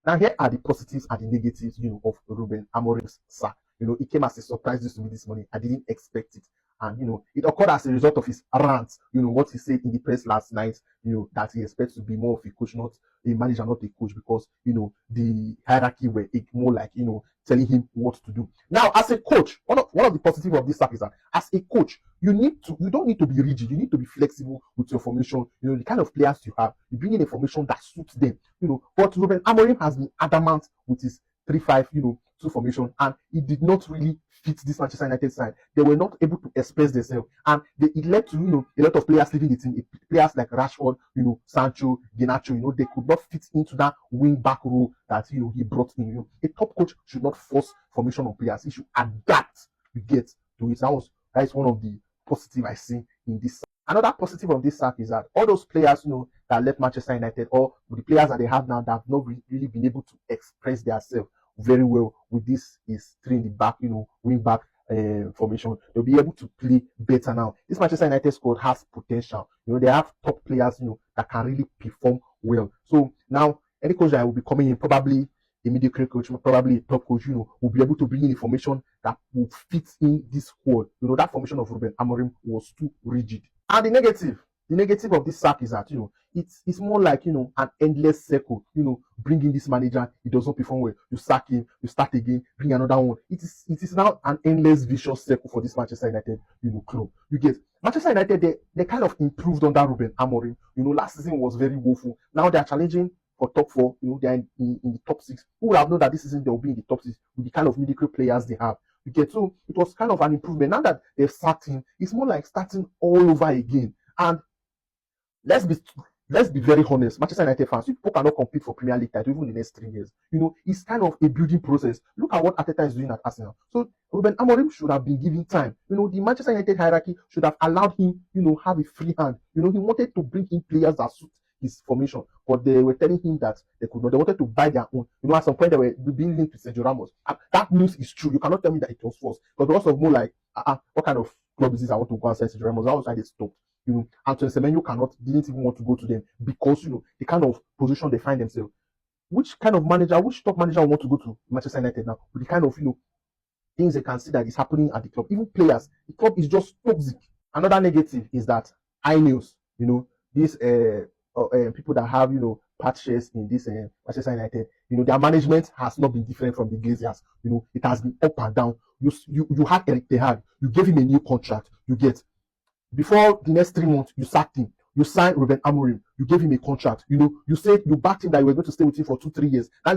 Now, here are the positives and the negatives, of Ruben Amorim's sack. It came as a surprise to me this morning. I didn't expect it. And, it occurred as a result of his rant, what he said in the press last night, that he expects to be more of a coach, not a manager, not a coach, because, the hierarchy were more like, telling him what to do. Now, as a coach, one of the positives of this sack is that as a coach, you don't need to be rigid. You need to be flexible with your formation. The kind of players you have, you bring in a formation that suits them. But Ruben Amorim has been adamant with his 3-5, 2 formation, and it did not really fit this Manchester United side. They were not able to express themselves, and it led to a lot of players leaving the team. Players like Rashford, Sancho, Garnacho, they could not fit into that wing back role that he brought in. A top coach should not force formation on players. He should adapt. You get to it. That is one of the positive I see in this. Another positive of this sack is that all those players, that left Manchester United, or the players that they have now that have not really been able to express themselves very well with this is 3 in the back, wing back formation. They'll be able to play better now. This Manchester United squad has potential. They have top players, that can really perform well. So now any coach that will be coming in, probably a mediocre coach, probably a top coach, will be able to bring in a formation that will fit in this squad. That formation of Ruben Amorim was too rigid. And the negative of this sack is that, it's more like, an endless circle. Bring in this manager, he does not perform well. You sack him, you start again, bring another one. It is now an endless vicious circle for this Manchester United, club. You get Manchester United, they kind of improved under Ruben Amorim. Last season was very woeful. Now they are challenging for top 4. They are in the top 6. Who would have known that this season they will be in the top 6 with the kind of mediocre players they have? You get, so it was kind of an improvement. Now that they've sacked him, it's more like starting all over again. And let's be very honest, Manchester United fans, people cannot compete for Premier League title even in the next 3 years. It's kind of a building process. Look at what Arteta is doing at Arsenal. So Ruben Amorim should have been given time. The Manchester United hierarchy should have allowed him, have a free hand. He wanted to bring in players that suit his formation, but they were telling him that they could not. They wanted to buy their own. At some point they were being linked to Sergio Ramos. That news is true. You cannot tell me that it was false. But there was more like, what kind of club is this? I want to go and sell Sergio Ramos. That was why they stopped. Antoine Semenyo didn't even want to go to them because the kind of position they find themselves. Which top manager will want to go to Manchester United now? With the kind of things they can see that is happening at the club. Even players, the club is just toxic. Another negative is that iNews, these people that have part shares in this Manchester United, their management has not been different from the Glaziers. It has been up and down. You had Eric Ten Hag, you gave him a new contract. You get, before the next 3 months, you sacked him. You signed Ruben Amorim. You gave him a contract. You said you backed him that you were going to stay with him for 2-3 years. Now